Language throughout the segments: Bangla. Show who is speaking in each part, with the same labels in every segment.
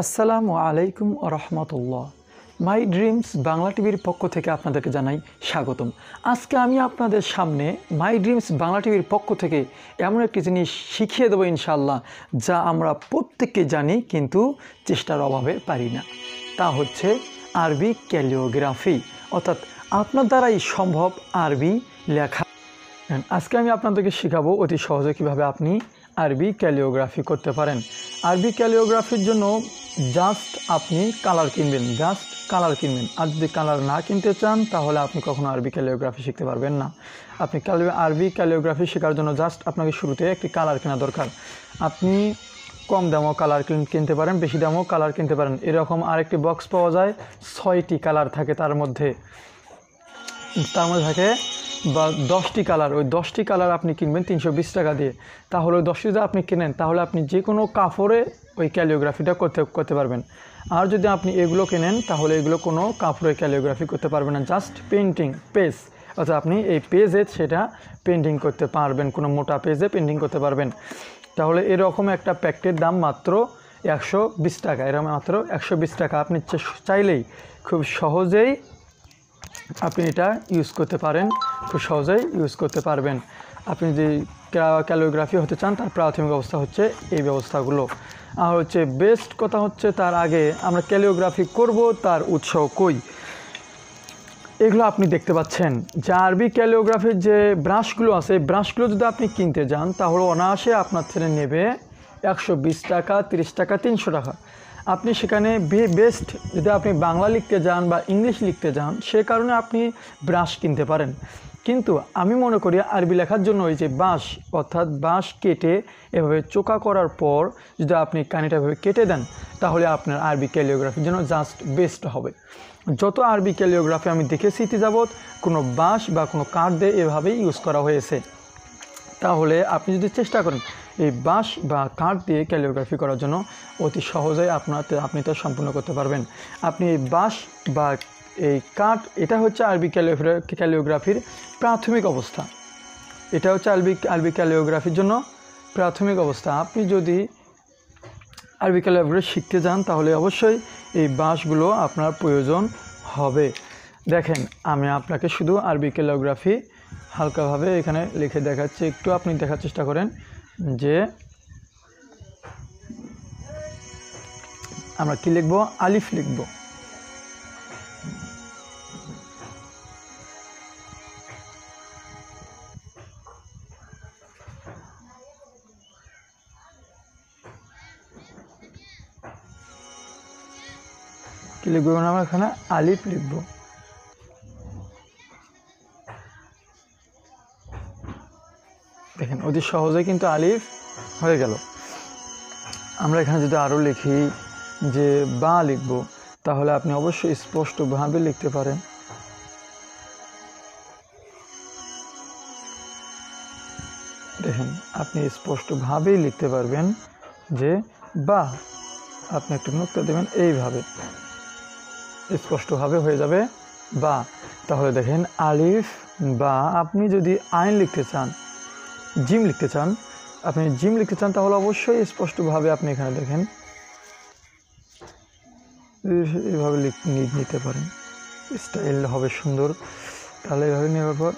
Speaker 1: আসসালামু আলাইকুম ওয়া রাহমাতুল্লাহ। মাই ড্রিমস বাংলা টিভির পক্ষ থেকে আপনাদেরকে জানাই স্বাগতম। আজকে আমি আপনাদের সামনে মাই ড্রিমস বাংলা টিভির পক্ষ থেকে এমন একটি জিনিস শিখিয়ে দেবো ইনশাআল্লাহ, যা আমরা প্রত্যেকে জানি কিন্তু চেষ্টার অভাবে পারি না। তা হচ্ছে আরবি ক্যালিওগ্রাফি, অর্থাৎ আপনার দ্বারাই সম্ভব আরবি লেখা। আজকে আমি আপনাদেরকে শেখাবো অতি সহজে কীভাবে আপনি আরবি ক্যালিওগ্রাফি করতে পারেন। আরবি ক্যালিওগ্রাফির জন্য জাস্ট আপনি কালার কিনবেন, আর যদি কালার না কিনতে চান তাহলে আপনি কখনো আরবি ক্যালিওগ্রাফি শিখতে পারবেন না। আপনি আরবি ক্যালিওগ্রাফি শেখার জন্য জাস্ট আপনাকে শুরুতে একটি কালার কেনা দরকার। আপনি কম দামও কালার কিনতে পারেন, বেশি দামও কালার কিনতে পারেন। এরকম আরেকটি বক্স পাওয়া যায়, 6টি কালার থাকে তার মধ্যে থাকে বা 10টি কালার। ওই 10টি কালার আপনি কিনবেন 320 টাকা দিয়ে। তাহলে ওই 10টি যদি আপনি কেনেন তাহলে আপনি যে কোনো কাপড়ে ওই ক্যালিওগ্রাফিটা করতে পারবেন। আর যদি আপনি এগুলো কেনেন তাহলে এগুলো কোনো কাপড়ে ক্যালিওগ্রাফি করতে পারবেন না, জাস্ট পেন্টিং পেজ, অর্থাৎ আপনি এই পেজে সেটা পেন্টিং করতে পারবেন, কোনো মোটা পেজে পেন্টিং করতে পারবেন। তাহলে এরকম একটা প্যাকেটের দাম মাত্র 120 টাকা, এরকম মাত্র 120 টাকা। আপনি চাইলেই খুব সহজেই আপনি এটা ইউজ করতে পারেন, খুব সহজেই ইউজ করতে পারবেন। আপনি যদি ক্যালিওগ্রাফি হতে চান তার প্রাথমিক অবস্থা হচ্ছে এই ব্যবস্থাগুলো। আর হচ্ছে বেস্ট কথা হচ্ছে তার আগে আমরা ক্যালিওগ্রাফি করব তার উৎস কই, এগুলো আপনি দেখতে পাচ্ছেন। যে আরবি ক্যালিওগ্রাফির যে ব্রাশগুলো আছে, এই ব্রাশগুলো যদি আপনি কিনতে যান তাহলে অনায়াসে আপনার থেকে নেবে 120 টাকা, 30 টাকা, 300 টাকা। আপনি সেখানে বেস্ট যদি আপনি বাংলা লিখতে যান বা ইংলিশ লিখতে যান সে কারণে আপনি ব্রাশ কিনতে পারেন। কিন্তু আমি মনে করি আরবি লেখার জন্য ওই যে বাঁশ, অর্থাৎ বাঁশ কেটে এভাবে চোকা করার পর যদি আপনি কানিটা এভাবে কেটে দেন তাহলে আপনার আরবি ক্যালিওগ্রাফির জন্য জাস্ট বেস্ট হবে। যত আরবি ক্যালিওগ্রাফি আমি দেখেছি ইতি যাবৎ কোনো বাঁশ বা কোনো কাঠ দিয়ে এভাবেই ইউজ করা হয়েছে। তাহলে আপনি যদি চেষ্টা করেন এই বাঁশ বা কাঠ দিয়ে ক্যালিওগ্রাফি করার জন্য অতি সহজেই আপনি তা সম্পূর্ণ করতে পারবেন। আপনি এই বাঁশ বা এই কাঠ, এটা হচ্ছে আরবি ক্যালিওগ্রাফির প্রাথমিক অবস্থা। এটা হচ্ছে আরবি ক্যালিওগ্রাফির জন্য প্রাথমিক অবস্থা। আপনি যদি আরবি ক্যালিওগ্রাফি শিখতে যান তাহলে অবশ্যই এই বাঁশগুলো আপনার প্রয়োজন হবে। দেখেন আমি আপনাকে শুধু আরবি ক্যালিওগ্রাফি হালকাভাবে এখানে লিখে দেখাচ্ছি, একটু আপনি দেখার চেষ্টা করেন। যে আমরা কি লিখব, আলিফ লিখব। কি লিখব আমরা এখানে আলিফ লিখব। দেখেন অতি সহজে কিন্তু আলিফ হয়ে গেল। আমরা এখানে যদি আরও লিখি যে বা লিখব তাহলে আপনি অবশ্যই স্পষ্টভাবে লিখতে পারেন। দেখেন আপনি স্পষ্টভাবেই লিখতে পারবেন যে বা, আপনি একটু নুক্তা দেবেন এইভাবে স্পষ্টভাবে হয়ে যাবে বা। তাহলে দেখেন আলিফ বা। আপনি যদি আইন লিখতে চান, জিম লিখতে চান, তাহলে অবশ্যই স্পষ্টভাবে আপনি এখানে দেখেন এইভাবে নিতে পারেন, স্টাইল হবে সুন্দর। তাহলে এইভাবে নেওয়ার পর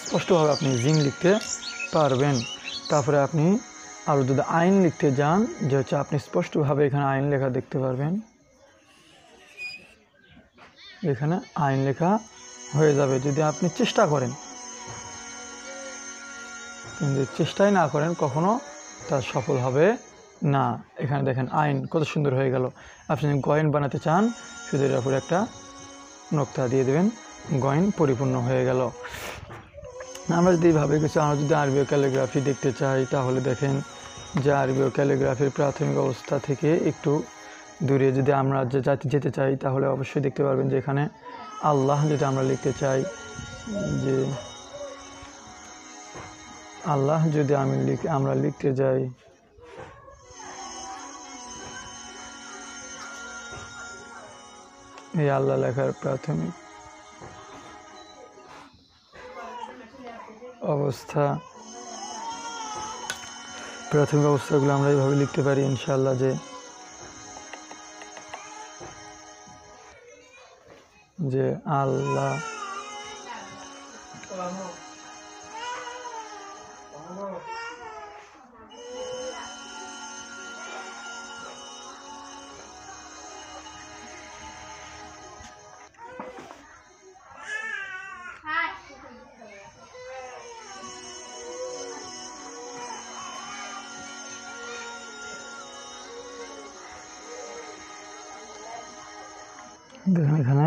Speaker 1: স্পষ্টভাবে আপনি জিম লিখতে পারবেন। তারপরে আপনি আরও যদি আইন লিখতে যান, যে হচ্ছে আপনি স্পষ্টভাবে এখানে আইন লেখা দেখতে পারবেন, এখানে আইন লেখা হয়ে যাবে যদি আপনি চেষ্টা করেন। কিন্তু চেষ্টাই না করেন কখনো তা সফল হবে না। এখানে দেখেন আইন কত সুন্দর হয়ে গেল। আপনি যদি গয়েন বানাতে চান শুধু এর উপরে একটা নোক্তা দিয়ে দেবেন, গয়েন পরিপূর্ণ হয়ে গেল। আমরা যদি এইভাবে কিছু, আমরা যদি আরবি ক্যালিগ্রাফি দেখতে চাই তাহলে দেখেন যে আরবি ক্যালিগ্রাফির প্রাথমিক অবস্থা থেকে একটু দূরে যদি আমরা যেতে চাই তাহলে অবশ্যই দেখতে পারবেন যে এখানে আল্লাহ যদি আমরা লিখতে চাই, যে আল্লাহ যদি আমরা লিখতে যাই এই আল্লাহ লেখার প্রাথমিক অবস্থা, প্রাথমিক অবস্থাগুলো আমরা এইভাবে লিখতে পারি ইনশাআল্লাহ, যে আল্লাহ দেখুন এখানে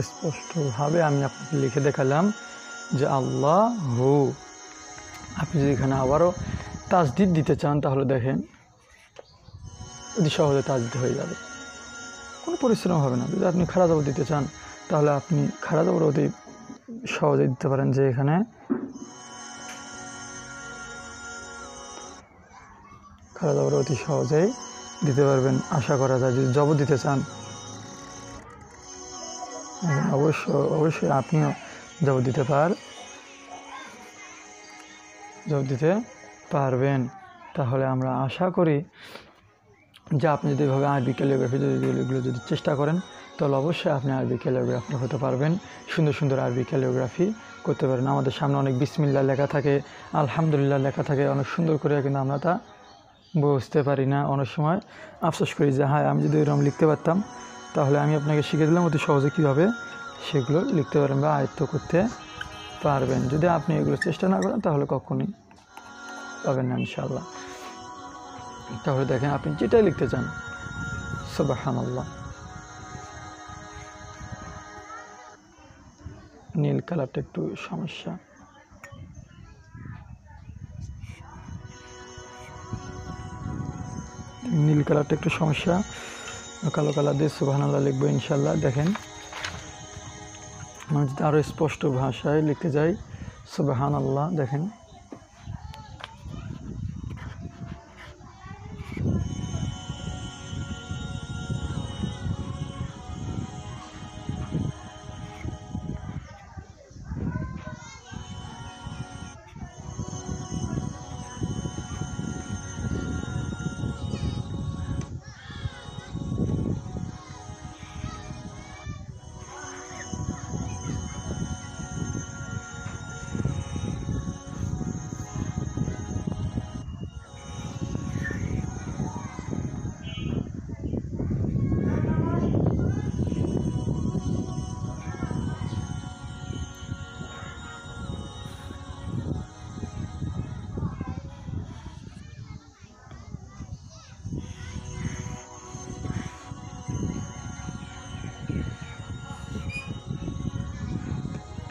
Speaker 1: স্পষ্টভাবে আমি আপনাকে লিখে দেখালাম যে আল্লাহ হু। আপনি যদি এখানে আবারও তাজদিদ দিতে চান তাহলে দেখেন অতি সহজে তাজদিদ হয়ে যাবে, কোনো পরিশ্রম হবে না। যদি আপনি খাড়া জবর দিতে চান তাহলে আপনি খাড়া জবর অতি সহজে দিতে পারেন, যে এখানে খাড়া জবর অতি সহজেই দিতে পারবেন আশা করা যায়। যদি জবর দিতে চান অবশ্যই আপনিও জবর দিতে পারবেন। তাহলে আমরা আশা করি যে আপনি যদি এভাবে আরবি ক্যালিগ্রাফি এগুলো যদি চেষ্টা করেন তাহলে অবশ্যই আপনি আরবি ক্যালিগ্রাফার হতে পারবেন, সুন্দর সুন্দর আরবি ক্যালিগ্রাফি করতে পারেন। আমাদের সামনে অনেক বিসমিল্লাহ লেখা থাকে, আলহামদুলিল্লাহ লেখা থাকে অনেক সুন্দর করে, কিন্তু আমরা তা বুঝতে পারি না। অনেক সময় আফসোস করি যে হ্যাঁ আমি যদি এরকম লিখতে পারতাম তাহলে আমি আপনাকে শিখে দিলাম অতি সহজে কীভাবে সেগুলো লিখতে পারেন বা আয়ত্ত করতে পারবেন। যদি আপনি এগুলো চেষ্টা না করেন তাহলে কখনই পাবেন না ইনশাআল্লাহ। তাহলে দেখেন আপনি যেটাই লিখতে চান, সুবহানাল্লাহ। নীল কালারটা একটু সমস্যা, নীল কালারটা একটু সমস্যা, কালো কালার দিয়ে সুবহানাল্লাহ লিখবো ইনশাআল্লাহ। দেখেন আমি যদি আরও স্পষ্ট ভাষায় লিখতে যাই সুবহানাল্লাহ, দেখেন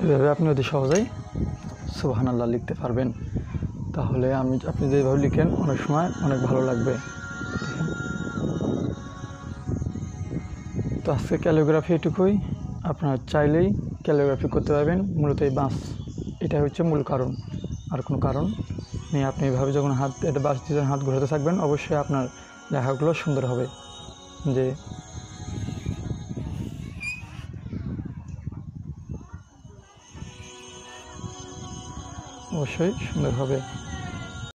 Speaker 1: এভাবে আপনি অতি সহজেই সুবহানাল্লাহ লিখতে পারবেন। তাহলে আপনি যেভাবে লিখেন অনেক সময় অনেক ভালো লাগবে। তো আজকে ক্যালিগ্রাফি এটুকুই, আপনারা চাইলেই ক্যালিগ্রাফি করতে পারবেন। মূলত এই বাঁশ এটাই হচ্ছে মূল কারণ, আর কোনো কারণ নেই। আপনি এভাবে যখন এটা বাঁশ দিয়ে হাত ঘোরাতে থাকবেন অবশ্যই আপনার লেখাগুলো সুন্দর হবে, যে অবশ্যই সুন্দর হবে।